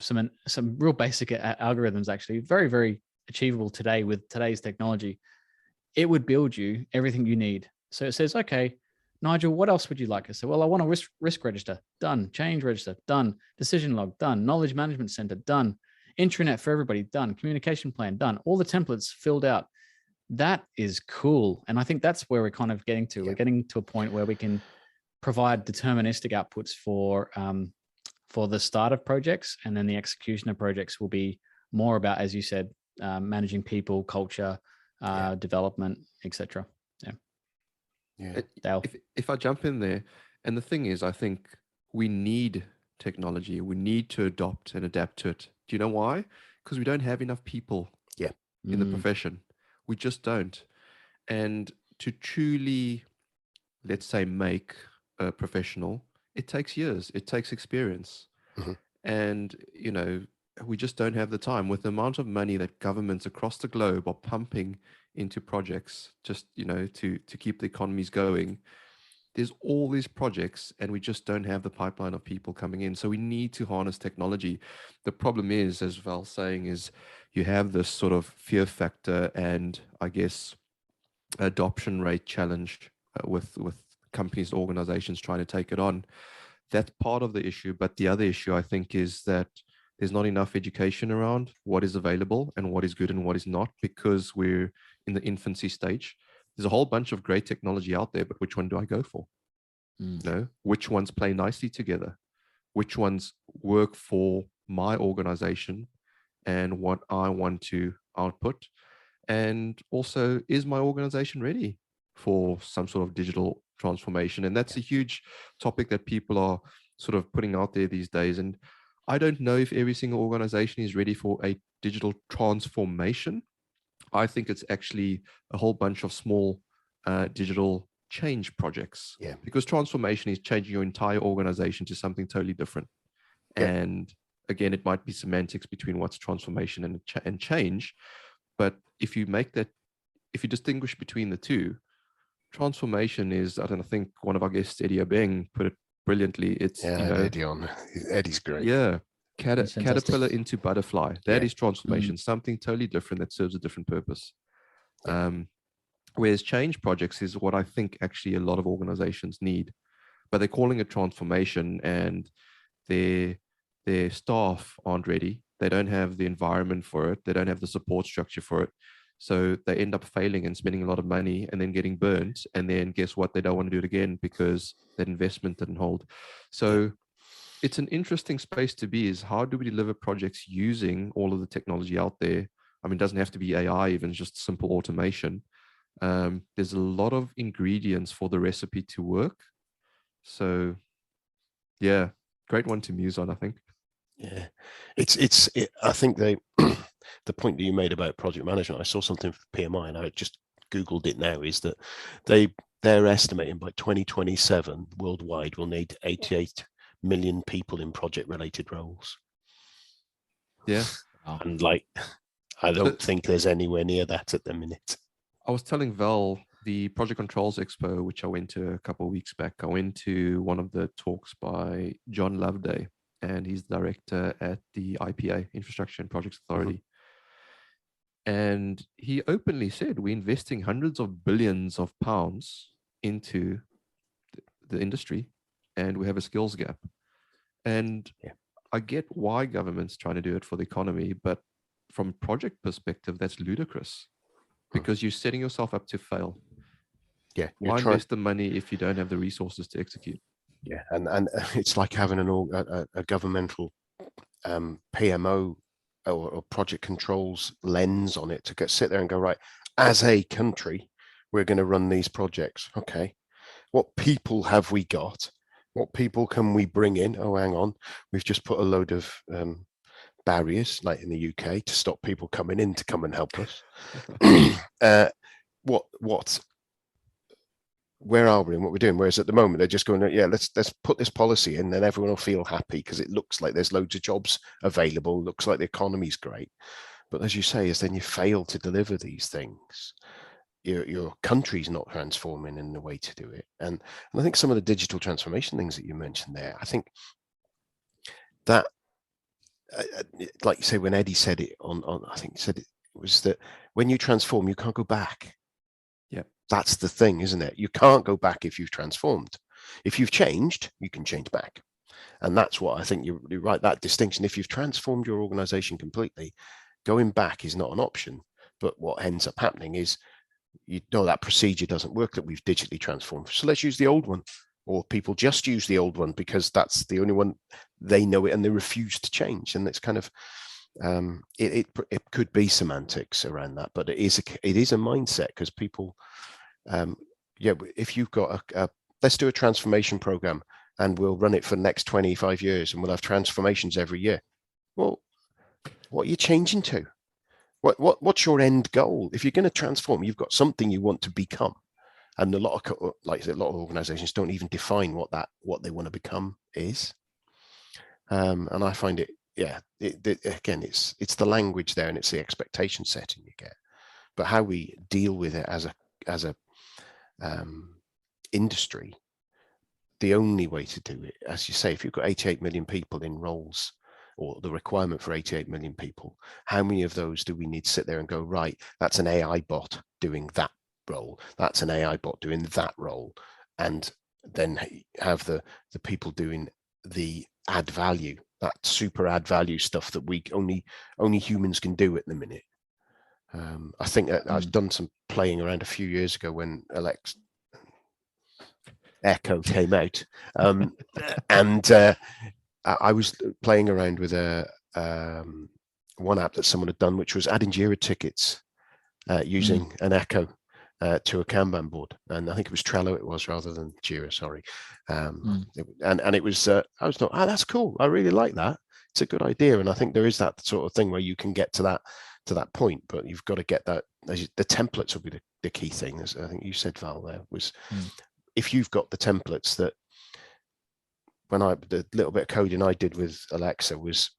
real basic algorithms, actually very, very achievable today with today's technology. It would build you everything you need. So it says, okay, Nigel, what else would you like? I said, well, I want a risk register, done. Change register, done. Decision log, done. Knowledge management center, done. Intranet for everybody, done. Communication plan, done. All the templates filled out. That is cool. And I think that's where we're kind of getting to. We're getting to a point where we can provide deterministic outputs for the start of projects, and then the execution of projects will be more about, as you said, managing people, culture, development, etc. Dale. If I jump in there, and the thing is, I think we need technology. We need to adopt and adapt to it. Do you know why? Because we don't have enough people in the profession. We just don't. And to truly, let's say, make a professional, it takes years. It takes experience. And, we just don't have the time. With the amount of money that governments across the globe are pumping into projects, just, to keep the economies going, there's all these projects, and we just don't have the pipeline of people coming in. So we need to harness technology. The problem is, as Val's saying, is you have this sort of fear factor and, I guess, adoption rate challenge with companies, organizations trying to take it on. That's part of the issue. But the other issue, I think, is that there's not enough education around what is available and what is good and what is not, because we're in the infancy stage. There's a whole bunch of great technology out there, but which one do I go for? Which ones play nicely together? Which ones work for my organization and what I want to output? And also, is my organization ready for some sort of digital transformation? And that's a huge topic that people are sort of putting out there these days. And I don't know if every single organization is ready for a digital transformation. I think it's actually a whole bunch of small digital change projects. Because transformation is changing your entire organization to something totally different. And again, it might be semantics between what's transformation and change. But if you distinguish between the two, transformation is, I think one of our guests, Eddie Abeng, put it brilliantly. It's Eddie on. Eddie's great. Caterpillar into butterfly. That is transformation, something totally different that serves a different purpose. Whereas change projects is what I think actually a lot of organizations need, but they're calling it transformation, and their staff aren't ready. They don't have the environment for it. They don't have the support structure for it. So they end up failing and spending a lot of money and then getting burnt. And then guess what? They don't want to do it again because that investment didn't hold. So it's an interesting space to be, is how do we deliver projects using all of the technology out there? I mean, it doesn't have to be AI, even just simple automation. There's a lot of ingredients for the recipe to work. So yeah, great one to muse on, I think. Yeah, I think the point that you made about project management, I saw something for PMI and I just Googled it now, is that they're estimating by 2027 worldwide we'll need 88 million people in project related roles. Yeah. Wow. And like, I don't think there's anywhere near that at the minute. I was telling Val, the Project Controls Expo, which I went to a couple of weeks back, I went to one of the talks by John Loveday, and he's the director at the IPA, Infrastructure and Projects Authority. And he openly said, we're investing hundreds of billions of pounds into the industry, and we have a skills gap. And I get why government's trying to do it for the economy, but from a project perspective, that's ludicrous, because you're setting yourself up to fail. Yeah. Why invest the money if you don't have the resources to execute? Yeah. And it's like having a governmental PMO or project controls lens on it to sit there and go, right, as a country, we're going to run these projects. Okay. What people have we got? What people can we bring in? Oh, hang on. We've just put a load of barriers, like in the UK, to stop people coming in to come and help us. Where are we and what we're doing? Whereas at the moment, they're just going, yeah, let's put this policy in, then everyone will feel happy because it looks like there's loads of jobs available, looks like the economy's great. But as you say, is then you fail to deliver these things. Your country's not transforming in the way to do it. And I think some of the digital transformation things that you mentioned there, I think that, like you say, when Eddie said it I think he said it was that when you transform, you can't go back. Yeah. That's the thing, isn't it? You can't go back if you've transformed. If you've changed, you can change back. And that's what I think you're right, that distinction. If you've transformed your organization completely, going back is not an option. But what ends up happening is, you know, that procedure doesn't work that we've digitally transformed. So let's use the old one, or people just use the old one because that's the only one they know it and they refuse to change. And it's kind of, it could be semantics around that, but it is a mindset, because people, if you've got let's do a transformation program and we'll run it for the next 25 years and we'll have transformations every year. Well, what are you changing to? What's your end goal? If you're going to transform, you've got something you want to become. And a lot of, like I said, a lot of organizations don't even define what they want to become is. And I find it, again, it's the language there and it's the expectation setting you get. But how we deal with it as a industry, the only way to do it, as you say, if you've got 88 million people in roles, or the requirement for 88 million people, how many of those do we need to sit there and go, right, that's an AI bot doing that role, that's an AI bot doing that role, and then have the people doing the add value, that super add value stuff that we only humans can do at the minute. I think that I've done some playing around a few years ago when Echo came out, and I was playing around with one app that someone had done, which was adding Jira tickets using an Echo to a Kanban board, and I think it was Trello. It was, rather than Jira. Sorry, and it was. I was not. That's cool. I really like that. It's a good idea, and I think there is that sort of thing where you can get to that point, but you've got to get that. The templates will be the key thing. As I think you said, Val, there was. If you've got the templates that, the little bit of coding I did with Alexa was,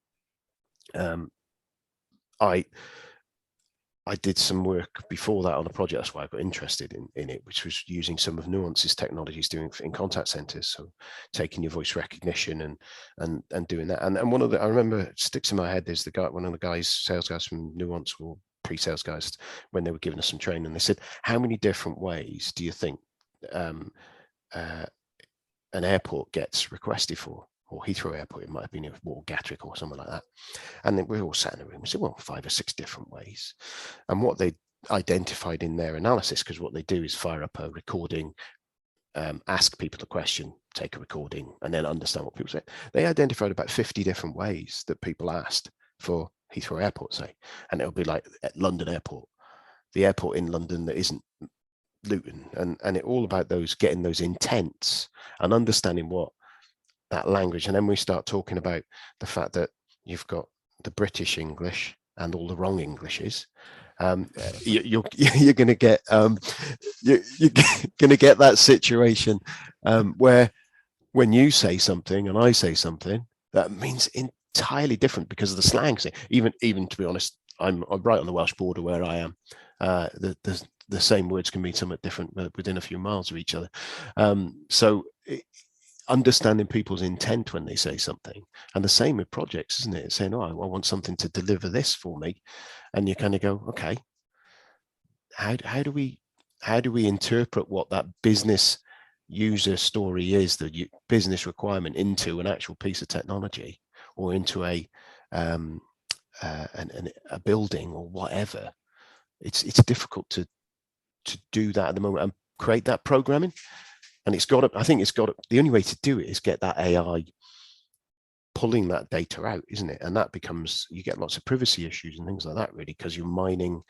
I did some work before that on a project. That's why I got interested in it, which was using some of Nuance's technologies doing in contact centers. So taking your voice recognition and doing that. And one of I remember it sticks in my head is one of the sales guys from Nuance, or pre-sales guys, when they were giving us some training, they said, how many different ways do you think an airport gets requested for, or Heathrow Airport, it might have been, or Gatwick or something like that. And then we all sat in a room and said, well, 5 or 6 different ways. And what they identified in their analysis, because what they do is fire up a recording, ask people a question, take a recording, and then understand what people say. They identified about 50 different ways that people asked for Heathrow Airport, say, and it'll be like at London Airport, the airport in London that isn't Luton, and it all about getting those intents and understanding what that language. And then we start talking about the fact that you've got the British English and all the wrong Englishes. You're going to get you're going to get that situation where when you say something and I say something, that means entirely different because of the slang. Even to be honest, I'm right on the Welsh border where I am. The same words can mean somewhat different within a few miles of each other. So understanding people's intent when they say something, and the same with projects, isn't it? It's saying, oh, I want something to deliver this for me. And you kind of go, okay, how do we interpret what that business user story is, the business requirement, into an actual piece of technology or into a building or whatever? It's difficult to do that at the moment and create that programming. And the only way to do it is get that AI pulling that data out, isn't it? And that becomes, you get lots of privacy issues and things like that, really, because you're mining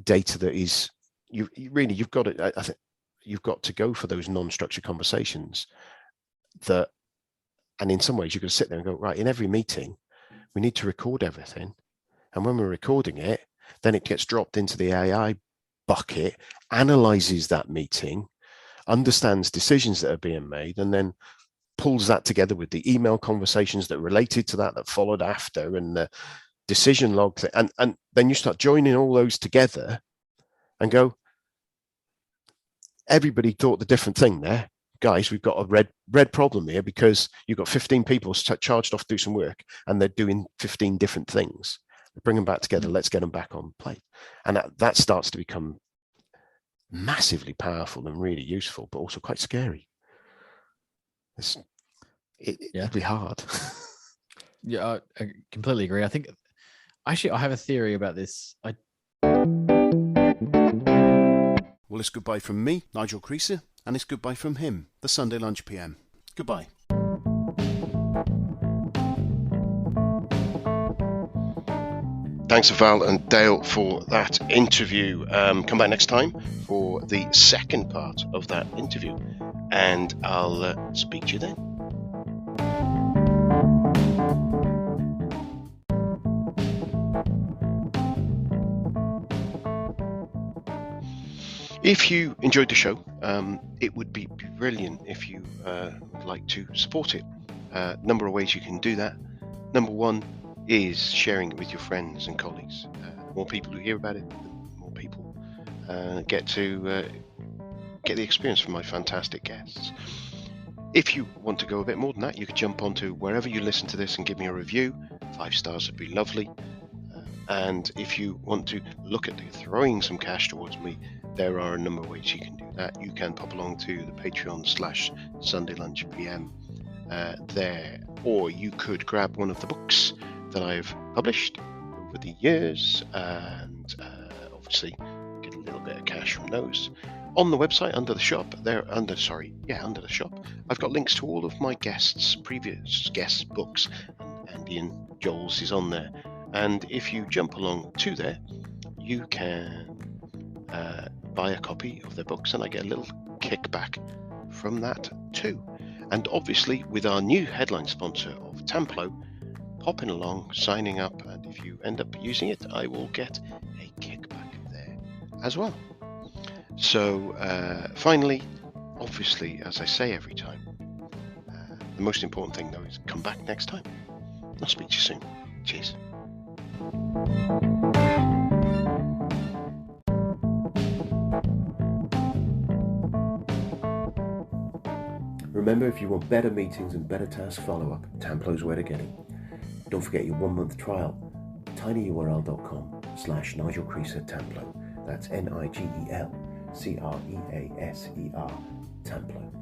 data that is, you've got to, I think you've got to go for those non-structured conversations that, and in some ways you've got to sit there and go, right, in every meeting, we need to record everything. And when we're recording it, then it gets dropped into the AI bucket, analyzes that meeting, understands decisions that are being made, and then pulls that together with the email conversations that related to that followed after, and the decision log. And then you start joining all those together and go, everybody thought the different thing there. Guys, we've got a red problem here because you've got 15 people charged off to do some work and they're doing 15 different things. Bring them back together. Let's get them back on plate. And that starts to become massively powerful and really useful, but also quite scary. It'd be hard. Yeah, I completely agree. I think actually I have a theory about this. Well, it's goodbye from me, Nigel Creaser, and it's goodbye from him, the Sunday Lunch PM. Goodbye. Thanks to Val and Dale for that interview. Come back next time for the second part of that interview, and I'll speak to you then. If you enjoyed the show, it would be brilliant if you would like to support it. Number of ways you can do that. Number one is sharing it with your friends and colleagues. The more people who hear about it, the more people get the experience from my fantastic guests. If you want to go a bit more than that, you could jump onto wherever you listen to this and give me a review. 5 stars would be lovely. And if you want to look at throwing some cash towards me, there are a number of ways you can do that. You can pop along to the Patreon/SundayLunchPM there, or you could grab one of the books that I've published over the years and obviously get a little bit of cash from those. On the website, under the shop, under the shop, I've got links to all of my previous guests' books, and Andy and Joel's is on there. And if you jump along to there, you can buy a copy of their books, and I get a little kickback from that too. And obviously, with our new headline sponsor of Tamplo, popping along, signing up, and if you end up using it, I will get a kickback there as well. So finally, obviously, as I say every time, the most important thing though is come back next time. I'll speak to you soon. Cheers. Remember, if you want better meetings and better task follow-up, Tamplo's where to get it. Don't forget your 1-month trial, tinyurl.com/Nigel Creaser Tamplo. That's NIGELCREASER Tamplo.